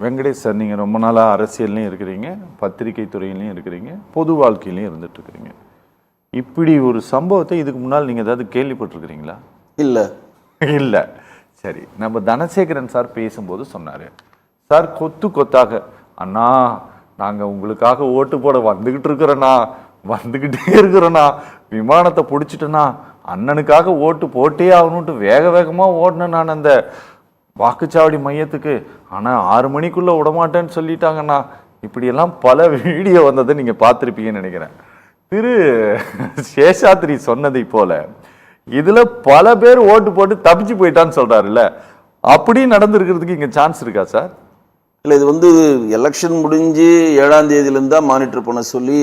Venkatesh sir, நீங்கள் ரொம்ப நாளாக அரசியல்லையும் இருக்கிறீங்க, பத்திரிகை துறையிலையும் இருக்கிறீங்க, பொது வாழ்க்கையிலையும் இருந்துட்டுருக்கிறீங்க. இப்படி ஒரு சம்பவத்தை இதுக்கு முன்னால் நீங்கள் ஏதாவது கேள்விப்பட்டிருக்கிறீங்களா? இல்லை இல்லை. சரி, நம்ம தனசேகரன் சார் பேசும்போது சொன்னார், சார் கொத்து கொத்தாக அண்ணா நாங்கள் உங்களுக்காக ஓட்டு போட வந்துக்கிட்டே இருக்கிறோண்ணா, விமானத்தை பிடிச்சிட்டேண்ணா, அண்ணனுக்காக ஓட்டு போட்டே ஆகணுன்ட்டு வேக வேகமாக ஓடினேன் நான் அந்த வாக்குச்சாவடி மையத்துக்கு, ஆனால் 6 மணிக்குள்ளே விடமாட்டேன்னு சொல்லிட்டாங்கண்ணா. இப்படியெல்லாம் பல வீடியோ வந்ததை நீங்கள் பார்த்துருப்பீங்கன்னு நினைக்கிறேன். திரு சேஷாத்ரி சொன்னதை போல இதில் பல பேர் ஓட்டு போட்டு தப்பிச்சு போயிட்டான்னு சொல்கிறாருல்ல, அப்படி நடந்துருக்கிறதுக்கு இங்கே சான்ஸ் இருக்கா சார்? இல்லை, இது எலெக்ஷன் முடிஞ்சு 7ஆம் தேதியிலேருந்து தான் மானிட்டர் பண்ண சொல்லி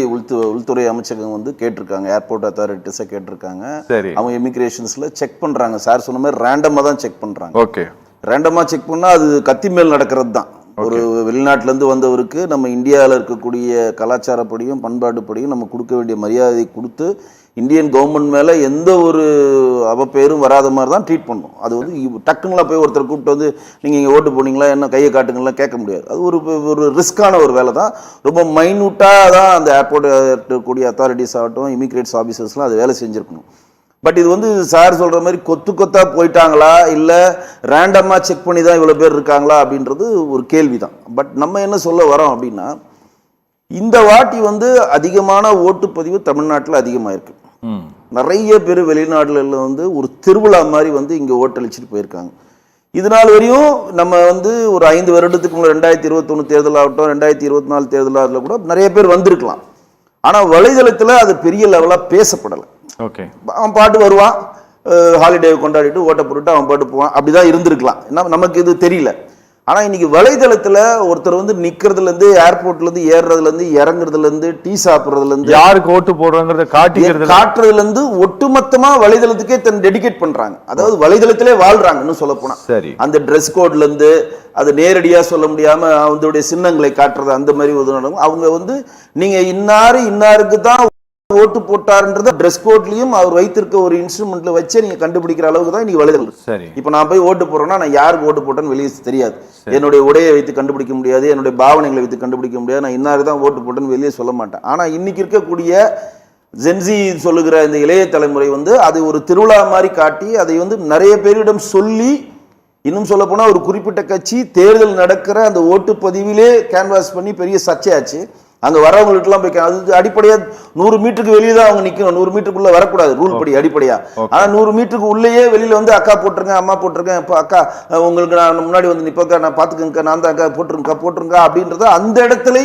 உள்துறை அமைச்சகம் கேட்டிருக்காங்க, ஏர்போர்ட் அத்தாரிட்டிஸை கேட்டிருக்காங்க. சரி, அவங்க இமிக்ரேஷன்ஸில் செக் பண்ணுறாங்க. சார் சொன்ன மாதிரி ரேண்டமாக தான் செக் பண்ணுறாங்க. ஓகே, ரேண்டமாக செக் பண்ணால் அது கத்தி மேல் நடக்கிறது தான். ஒரு வெளிநாட்டிலேருந்து வந்தவருக்கு நம்ம இந்தியாவில் இருக்கக்கூடிய கலாச்சாரப்படியும் பண்பாட்டுப்படியும் நம்ம கொடுக்க வேண்டிய மரியாதை கொடுத்து இந்தியன் கவர்மெண்ட் மேலே எந்த ஒரு அவப்பேரும் வராத மாதிரி தான் ட்ரீட் பண்ணணும். அது டக்குன்னெலாம் போய் ஒருத்தர் கூப்பிட்டு நீங்கள் இங்கே ஓட்டு போனீங்களா, என்ன கையை காட்டுங்கலாம் கேட்க முடியாது. அது ஒரு ரிஸ்க்கான ஒரு வேலை தான். ரொம்ப மைன்யூட்டாக தான் அந்த ஏர்போர்ட் இருக்கக்கூடிய அத்தாரிட்டிஸ் ஆகட்டும், இமிக்ரேட்ஸ் ஆஃபீஸர்ஸ்லாம் அது வேலை செஞ்சுருக்கணும். பட் இது சார் சொல்கிற மாதிரி கொத்தா போயிட்டாங்களா, இல்லை ரேண்டமாக செக் பண்ணி தான் இவ்வளோ பேர் இருக்காங்களா அப்படின்றது ஒரு கேள்வி தான். பட் நம்ம என்ன சொல்ல வரோம் அப்படின்னா, இந்த வாட்டி அதிகமான ஓட்டுப்பதிவு தமிழ்நாட்டில் அதிகமாக இருக்குது. நிறைய பேர் வெளிநாடுகளில் ஒரு திருவிழா மாதிரி இங்கே ஓட்டளிச்சுட்டு போயிருக்காங்க. இதனால் வரையும் நம்ம ஒரு 5 வருடத்துக்கு முன்னாடி 2021 தேர்தல் ஆகட்டும், 2024 தேர்தல் அதில் கூட நிறைய பேர் வந்திருக்கலாம். ஆனால் வலைதளத்தில் அது பெரிய லெவலாக பேசப்படலை. ஓகே, அவன் பாட்டு வருவான், ஹாலிடே கொண்டாடிட்டு ஓட்ட போட்டுட்டு அவன் பாட்டு போவான், அப்படிதான் இருந்திருக்கலாம். நமக்கு இது தெரியல. ஆனால் இன்னைக்கு வலைதளத்தில் ஒருத்தர் நிற்கிறதுலேருந்து, ஏர்போர்ட்லேருந்து ஏறுறதுலேருந்து, இறங்குறதுலேருந்து, டீ சாப்பிட்றதுலேருந்து, யாருக்கு ஓட்டு போடுறாங்கிறத காட்டுறதுலேருந்து ஒட்டுமொத்தமாக வலைதளத்துக்கே டெடிகேட் பண்ணுறாங்க. அதாவது வலைதளத்திலே வாழ்றாங்கன்னு சொல்ல போனா. சரி, அந்த ட்ரெஸ் கோட்லேருந்து அது நேரடியாக சொல்ல முடியாமல் அவங்களுடைய சின்னங்களை காட்டுறது, அந்த மாதிரி அவங்க நீங்கள் இன்னாருக்கு தான் ஓட்டு போட்டாருன்றத ட்ரெஸ் கோட்லயும் அவர் வைத்திருக்க ஒரு இன்ஸ்ட்ருமெண்ட்ல வச்சு நீங்க கண்டுபிடிக்கிற அளவுக்கு தான் நீங்க வலைதளம். சரி, இப்போ நான் போய் ஓட்டு போறேன்னா நான் யாருக்கு ஓட்டு போட்டேன்னு வெளியே தெரியாது. என்னுடைய உடையை வைத்து கண்டுபிடிக்க முடியாது, என்னுடைய பாவனைகளை வைத்து கண்டுபிடிக்க முடியாது. நான் இன்னாருக்கு தான் ஓட்டு போட்டேன்னு வெளியே சொல்ல மாட்டேன். ஆனா இன்னைக்கு இருக்கக்கூடிய ஜென்சி சொல்லுகிற இந்த இளைய தலைமுறை அது ஒரு திருவிழா மாதிரி காட்டி அதை நிறைய பேரிடம் சொல்லி, இன்னும் சொல்ல போனா ஒரு குறிப்பிட்ட கட்சி தேர்தல் நடக்கிற அந்த ஓட்டுப்பதிவிலே கேன்வாஸ் பண்ணி பெரிய சர்ச்சையாச்சு. அங்கே வரவங்களுக்குலாம் போய் அது அடிப்படையாக 100 மீட்டருக்கு வெளியே தான் அவங்க நிற்கணும், 100 மீட்டருக்குள்ளே வரக்கூடாது ரூல் படி அடிப்படையா. ஆனால் 100 மீட்டருக்கு உள்ளேயே வெளியில் அக்கா போட்டிருங்க, அம்மா போட்டிருக்கேன், இப்போ அக்கா உங்களுக்கு நான் முன்னாடி நிற்பக்கா, நான் பார்த்துக்கங்க, நான் தான் அக்கா போட்டுருங்க அப்படின்றத அந்த இடத்துல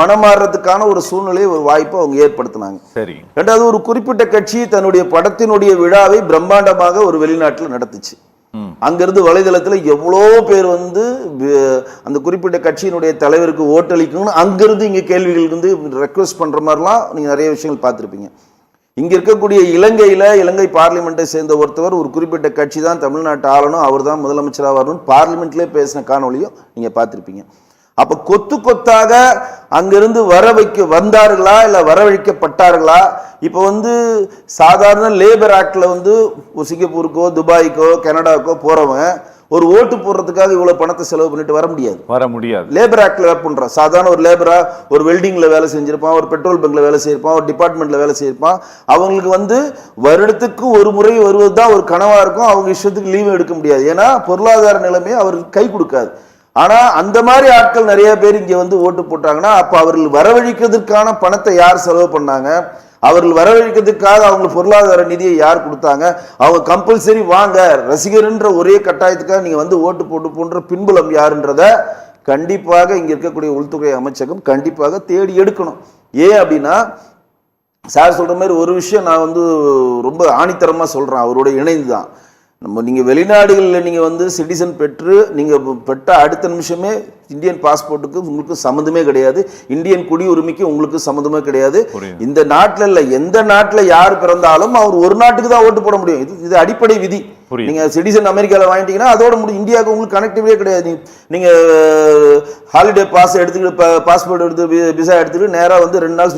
மனமாறுறதுக்கான ஒரு சூழ்நிலை, ஒரு வாய்ப்பை அவங்க ஏற்படுத்தினாங்க. சரி, ரெண்டாவது ஒரு குறிப்பிட்ட கட்சி தன்னுடைய படத்தினுடைய விழாவை பிரம்மாண்டமாக ஒரு வெளிநாட்டில் நடத்துச்சு. அங்கிருந்து வலைதளத்தில் எவ்வளோ பேர் அந்த குறிப்பிட்ட கட்சியினுடைய தலைவருக்கு ஓட்டளிக்கணும்னு அங்கிருந்து இங்கே கேள்விகள் ரெக்வஸ்ட் பண்ற மாதிரிலாம் நீங்க நிறைய விஷயங்கள் பார்த்துருப்பீங்க. இங்க இருக்கக்கூடிய இலங்கை பார்லிமெண்ட்டை சேர்ந்த ஒருத்தவர் ஒரு குறிப்பிட்ட கட்சி தான் தமிழ்நாட்டு ஆளணும், அவர் தான் முதலமைச்சராக வரணும் பார்லிமெண்ட்லேயே பேசின காணொலியும் நீங்க பார்த்துருப்பீங்க. அப்ப கொத்தாக அங்கிருந்து வந்தார்களா இல்ல வரவழைக்கப்பட்டார்களா? இப்ப சாதாரண லேபர் ஆக்ட்ல ஒரு சிங்கப்பூருக்கோ துபாய்க்கோ கனடாக்கோ போறவன் ஒரு ஓட்டு போடுறதுக்காக இவ்வளவு பணத்தை செலவு பண்ணிட்டு வர முடியாது. லேபர் ஆக்ட்ல ஒர்க் பண்றான். சாதாரண ஒரு லேபரா ஒரு வெல்டிங்ல வேலை செஞ்சிருப்பான், ஒரு பெட்ரோல் பங்க்ல வேலை செய்யிருப்பான், ஒரு டிபார்ட்மெண்ட்ல வேலை செய்யிருப்பான். அவங்களுக்கு வருடத்துக்கு ஒரு முறை வருவதுதான் ஒரு கனவா இருக்கும். அவங்க இஷ்டத்துக்கு லீவு எடுக்க முடியாது. ஏன்னா பொருளாதார நிலைமை அவருக்கு கை கொடுக்காது. ஆனா அந்த மாதிரி ஆட்கள் நிறைய பேர் இங்க ஓட்டு போட்டாங்கன்னா அப்ப அவர்கள் வரவழைக்கிறதுக்கான பணத்தை யார் செலவு பண்ணாங்க? அவர்கள் வரவழைக்கிறதுக்காக அவங்க பொருளாதார நிதியை யார் கொடுத்தாங்க? அவங்க கம்பல்சரி வாங்க ரசிகர்ன்ற ஒரே கட்டாயத்துக்காக நீங்க ஓட்டு போட்டு போன்ற பின்புலம் யாருன்றத கண்டிப்பாக இங்க இருக்கக்கூடிய உள்துறை அமைச்சகம் கண்டிப்பாக தேடி எடுக்கணும். ஏன் அப்படின்னா சார் சொல்ற மாதிரி ஒரு விஷயம் நான் ரொம்ப ஆணித்தரமா சொல்றேன், அவரோட இணைந்துதான். நீங்க வெளிநாடுகளில் நீங்க சிட்டிசன் பெற்ற அடுத்த நிமிஷமே இந்தியன் பாஸ்போர்ட்டுக்கு உங்களுக்கு சம்மந்தமே கிடையாது, இந்தியன் குடியுரிமைக்கு உங்களுக்கு சம்மந்தமே கிடையாது. இந்த நாட்டில் இல்ல எந்த நாட்டில் யார் பிறந்தாலும் அவர் ஒரு நாட்டுக்கு தான் ஓட்டு போட முடியும். இது அடிப்படை விதி. நீங்க சிட்டிசன் அமெரிக்காவில் வாங்கிட்டீங்கன்னா அதோட முடியும். இந்தியாவுக்கு உங்களுக்கு கனெக்டிவே கிடையாது. நீங்க ஹாலிடே பாஸ்போர்ட் எடுத்து விசா எடுத்துட்டு நேராக 2 நாள்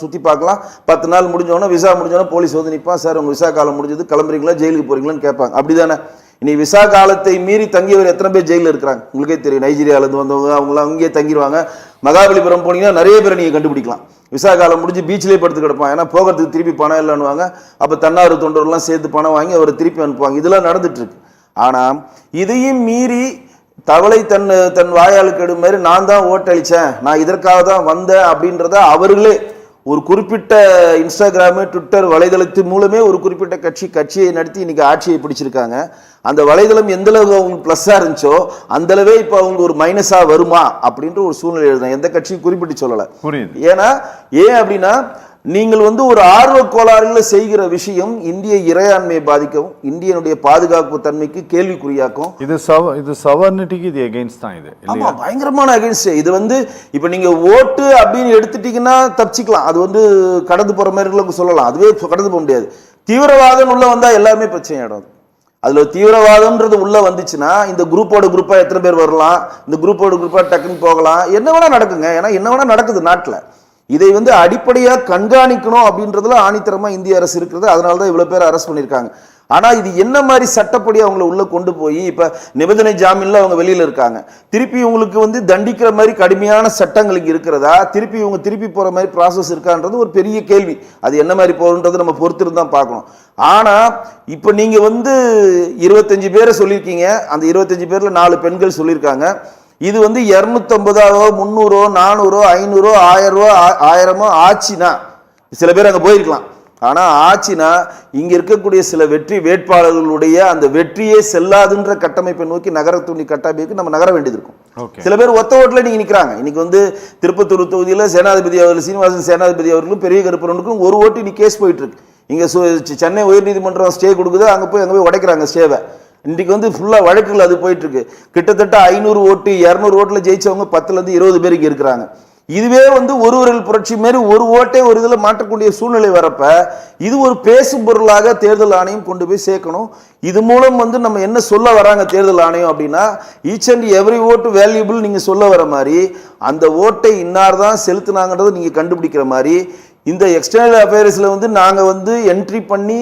சுத்தி பார்க்கலாம். 10 நாள் முடிஞ்சோன்னா விசா முடிஞ்சோன்னா போலீஸ் நிற்பான், சார் உங்க விசா காலம் முடிஞ்சது கிளம்புறீங்களா ஜெயிலுக்கு போறீங்களான்னு கேட்பாங்க. அப்படிதானே? இனி விசா காலத்தை மீறி தங்கியவர் எத்தனை பேர் ஜெயிலில் இருக்கிறாங்க உங்களுக்கே தெரியும். நைஜீரியாவிலேருந்து வந்தவங்க அவங்களாம் அங்கேயே தங்கிடுவாங்க. மகாபலிபுரம் போனீங்கன்னா நிறைய பேரை நீங்கள் கண்டுபிடிக்கலாம். விசா காலம் முடிஞ்சு பீச்சிலே படுத்து கிடப்பான். ஏன்னா போகிறதுக்கு திருப்பி பணம் இல்லைன்னுவாங்க. அப்போ தன்னார்வ தொண்டர்லாம் சேர்த்து பணம் வாங்கி அவரை திருப்பி அனுப்புவாங்க. இதெல்லாம் நடந்துட்டு இருக்கு. ஆனால் இதையும் மீறி தவளை தன் வாயாளுக்கு எடு மாதிரி நான் தான் ஓட்டளிச்சேன், நான் இதற்காக தான் வந்தேன் அப்படின்றத அவர்களே ஒரு குறிப்பிட்ட இன்ஸ்டாகிராமு ட்விட்டர் வலைதளத்தின் மூலமே ஒரு குறிப்பிட்ட கட்சியை நடத்தி இன்னைக்கு ஆட்சியை பிடிச்சிருக்காங்க. அந்த வலைதளம் எந்த அளவு அவங்களுக்கு ப்ளஸ்ஸாக இருந்துச்சோ அந்த அளவே இப்போ அவங்களுக்கு ஒரு மைனஸாக வருமா அப்படின்ற ஒரு சூழ்நிலை எழுதுறேன். எந்த கட்சியும் குறிப்பிட்டு சொல்லலை. ஏன்னா ஏன் அப்படின்னா நீங்கள் ஒரு ஆர்வ கோளாறுல செய்கிற விஷயம் இந்திய இறையாண்மையை பாதிக்கும், இந்தியனுடைய பாதுகாப்பு தன்மைக்கு கேள்விக்குறியாக்கும். இது சவர்னிட்டிக்கு இது எகைன்ஸ்ட் தான். இது ஆமா, பயங்கரமான அகைன்ஸ்ட். இது இப்ப நீங்க ஓட்டு அப்படின்னு எடுத்துட்டீங்கன்னா தப்பிச்சிக்கலாம். அது கடந்து போற மாதிரி சொல்லலாம். அதுவே கடந்து போக முடியாது. தீவிரவாதம் உள்ள வந்தா எல்லாருமே பிரச்சனை ஆயிடும். அதுல தீவிரவாதம்ன்றது உள்ள வந்துச்சுன்னா இந்த குரூப்பா எத்தனை பேர் வரலாம், இந்த குரூப்பா டக்குன்னு போகலாம், என்ன வேணா நடக்குங்க. ஏன்னா என்ன வேணா நடக்குது நாட்டுல. இதை அடிப்படையாக கண்காணிக்கணும் அப்படின்றதுல ஆணித்தரமா இந்திய அரசு இருக்கிறது. அதனால தான் இவ்வளவு பேர் அரெஸ்ட் பண்ணியிருக்காங்க. ஆனா இது என்ன மாதிரி சட்டப்படி அவங்களை உள்ள கொண்டு போய் இப்ப நிபந்தனை ஜாமீன்ல அவங்க வெளியில இருக்காங்க. திருப்பி இவங்களுக்கு தண்டிக்கிற மாதிரி கடுமையான சட்டங்கள் இங்க இருக்கிறதா, திருப்பி போற மாதிரி ப்ராசஸ் இருக்கான்றது ஒரு பெரிய கேள்வி. அது என்ன மாதிரி போகுன்றது நம்ம பொறுத்திருந்து தான் பார்க்கணும். ஆனா இப்ப நீங்க 25 பேரை சொல்லியிருக்கீங்க. அந்த 25 பேர்ல 4 பெண்கள் சொல்லியிருக்காங்க. இது 250 300 400 500 1000 ஆச்சுனா சில பேர் அங்க போயிருக்கலாம். ஆனா ஆச்சுனா இங்க இருக்கக்கூடிய சில வெற்றி வேட்பாளர்களுடைய அந்த வெற்றியே செல்லாதுன்ற கட்டமைப்பை நோக்கி நகரத்துணி கட்டமைப்புக்கு நம்ம நகர வேண்டியது இருக்கும். சில பேர் ஒத்த ஓட்டுல நீங்க நிக்கிறாங்க. இன்னைக்கு திருப்பத்தூர் தொகுதியில சேனாதிபதி அவர்கள் சீனிவாசன் சேனாதிபதி அவர்களுக்கும் பெரிய கருப்பரனுக்கும் ஒரு ஓட்டு இன்னைக்கு கேஸ் போயிட்டு இருக்கு. இங்க சென்னை உயர்நீதிமன்றம் ஸ்டே கொடுக்குது, அங்க போய் உடைக்கிறாங்க ஸ்டேவை. இன்றைக்கு ஃபுல்லா வழக்குகள் அது போயிட்டு இருக்கு. கிட்டத்தட்ட 500 ஓட்டு 200 ஓட்டுல ஜெயிச்சவங்க 10ல இருந்து 20 பேருக்கு இருக்கிறாங்க. இதுவே ஒருவரில் புரட்சி மாதிரி ஒரு ஓட்டே ஒரு இதுல மாற்றக்கூடிய சூழ்நிலை வரப்ப இது ஒரு பேசும் பொருளாக தேர்தல் ஆணையம் கொண்டு போய் சேர்க்கணும். இது மூலம் நம்ம என்ன சொல்ல வராங்க தேர்தல் ஆணையம் அப்படின்னா, ஈச் அண்ட் எவ்ரி ஓட்டு வேல்யூபிள் நீங்க சொல்ல வர மாதிரி அந்த ஓட்டை இன்னார் தான் செலுத்தினாங்கன்றதை நீங்க கண்டுபிடிக்கிற மாதிரி இந்த எக்ஸ்டர்னல் அஃபேர்ஸ்ல நாங்க என்ட்ரி பண்ணி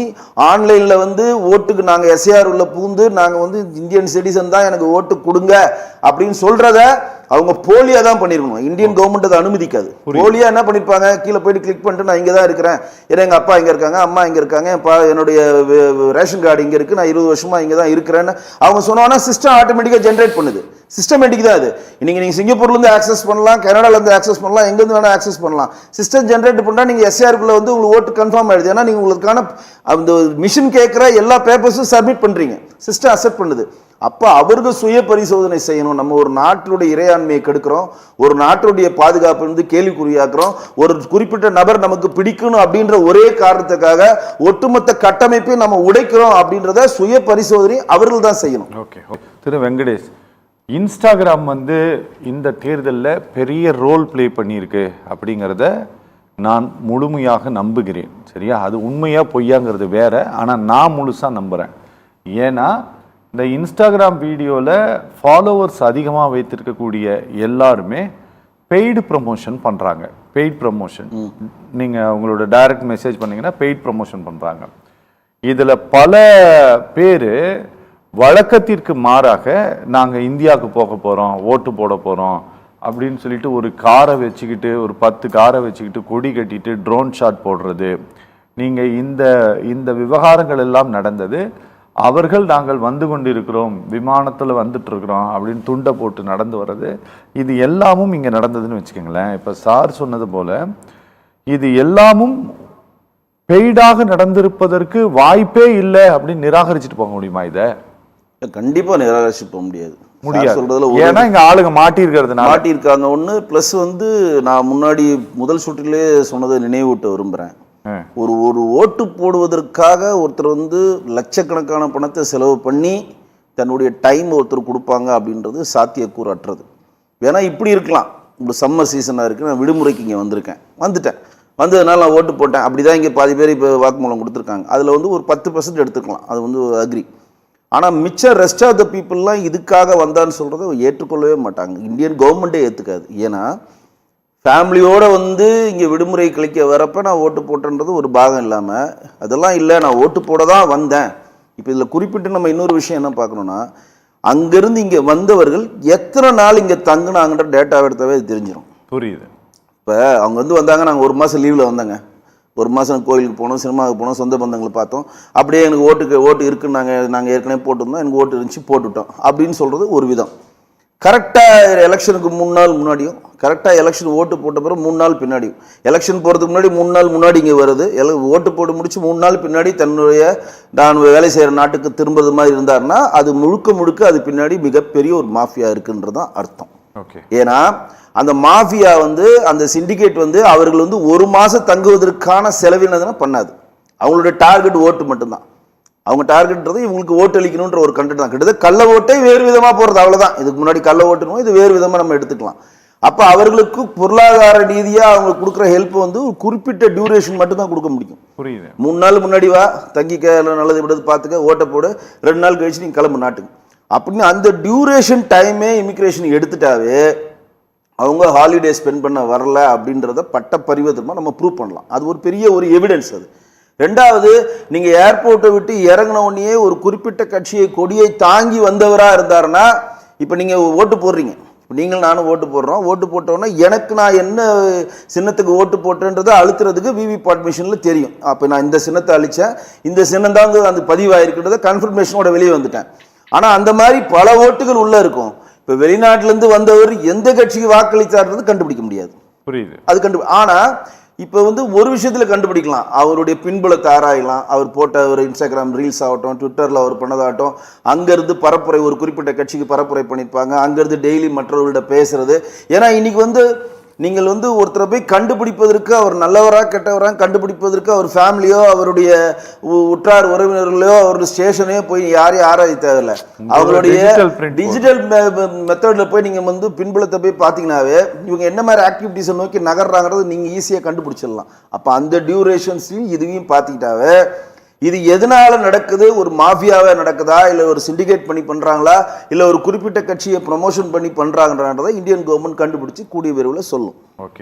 ஆன்லைன்ல ஓட்டுக்கு நாங்க எஸ்ஏஆர் உள்ள பூந்து நாங்க இந்தியன் சிட்டிசன் தான் எனக்கு ஓட்டு கொடுங்க அப்படின்னு சொல்றத அவங்க போலியா தான் பண்ணிருக்கணும். இந்தியன் கவர்மெண்ட் அதை அனுமதிக்காது. போலியா என்ன பண்ணிருப்பாங்க, கீழே போயிட்டு கிளிக் பண்ணிட்டு நான் இங்க தான் இருக்கிறேன், ஏன்னா எங்க அப்பா இங்க இருக்காங்க, அம்மா இங்க இருக்காங்க, என்னுடைய ரேஷன் கார்டு இங்க இருக்கு, நான் 20 வருஷமா இங்க தான் இருக்கிறேன்னு அவங்க சொன்னா சிஸ்டம் ஆட்டோமேட்டிக்கா ஜென்ரேட் பண்ணுது. சிஸ்டமேட்டிக் தான் அது. நீங்க சிங்கப்பூர்ல இருந்து ஆக்சஸ் பண்ணலாம், கனடால இருந்து ஆக்சஸ் பண்ணலாம், எங்க இருந்து வேணா ஆக்சஸ் பண்ணலாம். சிஸ்டம் ஜென்ரேட் பண்ணா நீங்க எஸ்ஆர்க்குள்ள உங்களுக்கு ஓட்டு கன்ஃபார்ம் ஆயிடுது. ஏன்னா நீங்க உங்களுக்கான அந்த மிஷின் கேட்கிற எல்லா பேப்பர்ஸும் சப்மிட் பண்றீங்க, சிஸ்டம் அக்செப்ட் பண்ணுது. அப்ப அவர்கள் சுய பரிசோதனை செய்யணும். நம்ம ஒரு நாட்டுடைய இறையாண்மையை கெடுக்கிறோம், ஒரு நாட்டுடைய பாதுகாப்பு கேள்விக்குறியாக்குறோம், ஒரு குறிப்பிட்ட நபர் நமக்கு பிடிக்கணும் அப்படின்ற ஒரே காரணத்துக்காக ஒட்டுமொத்த கட்டமைப்பை நம்ம உடைக்கிறோம் அப்படின்றத சுய பரிசோதனை அவர்கள் தான் செய்யணும். ஓகே, திரு வெங்கடேஷ், இன்ஸ்டாகிராம் இந்த தேர்தலில் பெரிய ரோல் பிளே பண்ணியிருக்கு அப்படிங்கிறத நான் முழுமையாக நம்புகிறேன். சரியா? அது உண்மையா பொய்யாங்கிறது வேற. ஆனால் நான் முழுசாக நம்புகிறேன். ஏன்னா இந்த இன்ஸ்டாகிராம் வீடியோவில் ஃபாலோவர்ஸ் அதிகமாக வைத்திருக்கக்கூடிய எல்லாருமே பெய்டு ப்ரமோஷன் பண்ணுறாங்க. பெய்ட் ப்ரமோஷன், நீங்கள் உங்களோட டைரக்ட் மெசேஜ் பண்ணிங்கன்னா பெய்ட் ப்ரமோஷன் பண்ணுறாங்க. இதில் பல பேர் வழக்கத்திற்கு மாறாக நாங்கள் இந்தியாவுக்கு போக போகிறோம், ஓட்டு போட போகிறோம் அப்படின்னு சொல்லிட்டு ஒரு காரை வச்சுக்கிட்டு, ஒரு 10 காரை வச்சுக்கிட்டு, கொடி கட்டிட்டு ட்ரோன் ஷாட் போடுறது, நீங்கள் இந்த விவகாரங்கள் எல்லாம் நடந்தது. அவர்கள் நாங்கள் வந்து கொண்டிருக்கிறோம், விமானத்தில் வந்துட்டு இருக்கிறோம் அப்படின்னு துண்டை போட்டு நடந்து வர்றது, இது எல்லாமும் இங்கே நடந்ததுன்னு வச்சுக்கோங்களேன். இப்போ சார் சொன்னது போல இது எல்லாமும் பெய்டாக நடந்திருப்பதற்கு வாய்ப்பே இல்லை அப்படின்னு நிராகரிச்சுட்டு போக முடியுமா? இதை கண்டிப்பா நிராகரிச்சு போக முடியாது. சொல்றதுல ஏன்னா இங்க ஆளுங்க மாட்டியிருக்காங்க ஒண்ணு. பிளஸ் நான் முன்னாடி முதல் சுற்றிலே சொன்னதை நினைவூட்ட விரும்புறேன். ஒரு ஓட்டு போடுவதற்காக ஒருத்தர் லட்சக்கணக்கான பணத்தை செலவு பண்ணி தன்னுடைய டைம் ஒருத்தர் கொடுப்பாங்க அப்படின்றது சாத்தியக்கூறற்றது. வேணா இப்படி இருக்கலாம், இப்போ சம்மர் சீசனாக இருக்குது, நான் விடுமுறைக்கு இங்கே வந்ததுனால நான் ஓட்டு போட்டேன், அப்படிதான் இங்கே பாதி பேர் இப்போ வாக்குமூலம் கொடுத்துருக்காங்க. அதில் ஒரு 10% எடுத்துக்கலாம், அது அக்ரி. ஆனால் மிச்சம் ரெஸ்ட் ஆஃப் த பீப்புளெலாம் இதுக்காக வந்தான்னு சொல்கிறத ஏற்றுக்கொள்ளவே மாட்டாங்க. இந்தியன் கவர்மெண்ட்டே ஏற்றுக்காது. ஏன்னா ஃபேமிலியோடு இங்கே விடுமுறை கழிக்க வரப்போ நான் ஓட்டு போட்டேன்றது ஒரு பாகம் இல்லாமல், அதெல்லாம் இல்லை நான் ஓட்டு போட தான் வந்தேன், இப்போ இதில் குறிப்பிட்டு நம்ம இன்னொரு விஷயம் என்ன பார்க்கணும்னா, அங்கேருந்து இங்கே வந்தவர்கள் எத்தனை நாள் இங்கே தங்குனாங்கன்ற டேட்டாவை எடுத்தாவே அது தெரிஞ்சிடும். புரியுது. இப்போ அவங்க வந்தாங்க, நாங்கள் 1 மாதம் லீவில் வந்தாங்க, 1 மாதம் கோயிலுக்கு போனோம், சினிமாவுக்கு போனோம், சொந்த பந்தங்களை பார்த்தோம், அப்படியே எனக்கு ஓட்டு இருக்குன்னு நாங்கள் ஏற்கனவே போட்டிருந்தோம், எனக்கு ஓட்டு இருந்துச்சு போட்டுவிட்டோம் அப்படின்னு சொல்கிறது ஒரு விதம். கரெக்டாக எலெக்ஷனுக்கு 3 நாள் முன்னாடியும், கரெக்டாக எலெக்ஷன் ஓட்டு போட்ட பிறகு 3 நாள் பின்னாடியும், எலெக்ஷன் போகிறதுக்கு முன்னாடி 3 நாள் முன்னாடி இங்கே வருது, ஓட்டு போட்டு முடிச்சு 3 நாள் பின்னாடி தன்னுடைய நான் வேலை செய்கிற நாட்டுக்கு திரும்புறது மாதிரி இருந்தாருன்னா அது முழுக்க அது பின்னாடி மிகப்பெரிய ஒரு மாஃபியா இருக்குன்றது தான் அர்த்தம். ஏன்னா அந்த மாஃபியா அந்த சிண்டிகேட் அவர்கள் 1 மாதம் தங்குவதற்கான செலவினதுன்னா பண்ணாது. அவங்களுடைய டார்கெட் ஓட்டு மட்டும்தான். அவங்க டார்கெட்ன்றது இவங்களுக்கு ஓட்டு அளிக்கணுன்ற ஒரு கண்டென்ட் தான். கிட்டத்தட்ட கள்ள ஓட்டை வேறு விதமாக போகிறது, அவ்வளோதான். இதுக்கு முன்னாடி கள்ள ஓட்டுணும், இது வேறு விதமாக நம்ம எடுத்துக்கலாம். அப்போ அவர்களுக்கு பொருளாதார ரீதியாக அவங்க கொடுக்குற ஹெல்ப் ஒரு குறிப்பிட்ட டியூரேஷன் மட்டும் தான் கொடுக்க முடியும். புரியுது. 3 நாள் முன்னாடி வா, தங்கிக்க, நல்லது விடுறது பார்த்துக்க, ஓட்ட போடு, 2 நாள் கழிச்சு நீங்கள் கிளம்பு நாட்டுக்கு அப்படின்னு அந்த டியூரேஷன் டைமே இமிக்ரேஷன் எடுத்துட்டாவே அவங்க ஹாலிடே ஸ்பெண்ட் பண்ண வரல அப்படின்றத பட்ட பரிவர்த்தமாக நம்ம ப்ரூவ் பண்ணலாம். அது ஒரு பெரிய ஒரு எவிடன்ஸ். அது ரெண்டாவது, நீங்க ஏர்போர்ட்டை விட்டு இறங்கின உடனே ஒரு குறிப்பிட்ட கட்சியை கொடியை தாங்கி வந்தவரா இருந்தாருன்னா, இப்ப நீங்க ஓட்டு போடுறீங்க, நீங்கள் நானும் ஓட்டு போடுறோம், ஓட்டு போட்டோன்னா எனக்கு நான் என்ன சின்னத்துக்கு ஓட்டு போட்டேன்றதை அழுத்துறதுக்கு விவிபாட் மிஷின்ல தெரியும். அப்போ நான் இந்த சின்னத்தை அழிச்சேன், இந்த சின்னம் தாங்க அந்த பதிவாயிருக்குன்றத கன்ஃபர்மேஷனோட வெளியே வந்துட்டேன். ஆனால் அந்த மாதிரி பல ஓட்டுகள் உள்ள இருக்கும். இப்போ வெளிநாட்டிலேருந்து வந்தவர் எந்த கட்சிக்கு வாக்களித்தார்ன்றது கண்டுபிடிக்க முடியாது. புரியுது. அது ஆனால் இப்போ ஒரு விஷயத்தில் கண்டுபிடிக்கலாம், அவருடைய பின்புலத்தை ஆராயலாம். அவர் போட்ட ஒரு இன்ஸ்டாகிராம் ரீல்ஸ் ஆகட்டும், ட்விட்டரில் அவர் பண்ணதாகட்டும், அங்கேருந்து பரப்புரை, ஒரு குறிப்பிட்ட கட்சிக்கு பரப்புரை பண்ணியிருப்பாங்க, அங்கேருந்து டெய்லி மற்றவர்கள்ட்ட பேசுறது. ஏன்னா இன்னைக்கு நீங்கள் ஒருத்தரை போய் கண்டுபிடிப்பதற்கு அவர் நல்லவரா கெட்டவரா கண்டுபிடிப்பதற்கு அவர் ஃபேமிலியோ அவருடைய உற்றார் உறவினர்களோ அவருடைய ஸ்டேஷனையோ போய் யாரையும் ஆராய தேவையில்லை. அவங்களுடைய டிஜிட்டல் மெத்தட்ல போய் நீங்க பின்புலத்தை போய் பார்த்தீங்கன்னாவே இவங்க என்ன மாதிரி ஆக்டிவிட்டிஸை நோக்கி நகர்றாங்கிறது நீங்க ஈஸியாக கண்டுபிடிச்சிடலாம். அப்போ அந்த டியூரேஷன்ஸ்லையும் இதுவையும் பார்த்துக்கிட்டாவே இது எதனால நடக்குது, ஒரு மாஃபியாவே நடக்குதா, இல்லை ஒரு சிண்டிகேட் பண்ணி பண்றாங்களா, இல்லை ஒரு குறிப்பிட்ட கட்சியை ப்ரமோஷன் பண்ணி பண்றாங்கன்றதை இந்தியன் கவர்மெண்ட் கண்டுபிடிச்சு கூடிய விரைவில் சொல்லும். ஓகே.